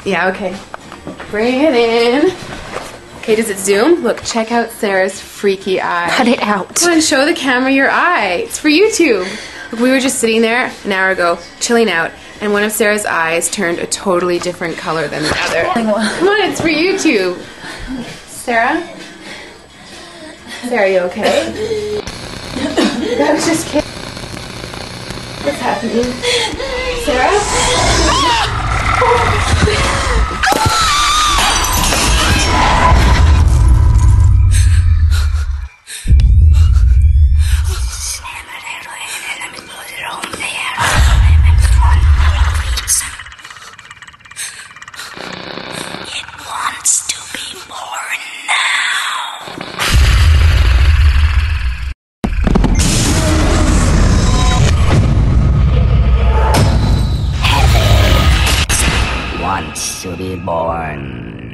Yeah, okay. Bring it in. Okay, does it zoom? Look, check out Sarah's freaky eye. Cut it out. Come on, show the camera your eye. It's for YouTube. Look, we were just sitting there an hour ago, chilling out, and one of Sarah's eyes turned a totally different color than the other. Come on, it's for YouTube. Sarah? Sarah, you okay? I was just kidding. What's happening? Sarah? It wants to be born now. Heaven wants to be born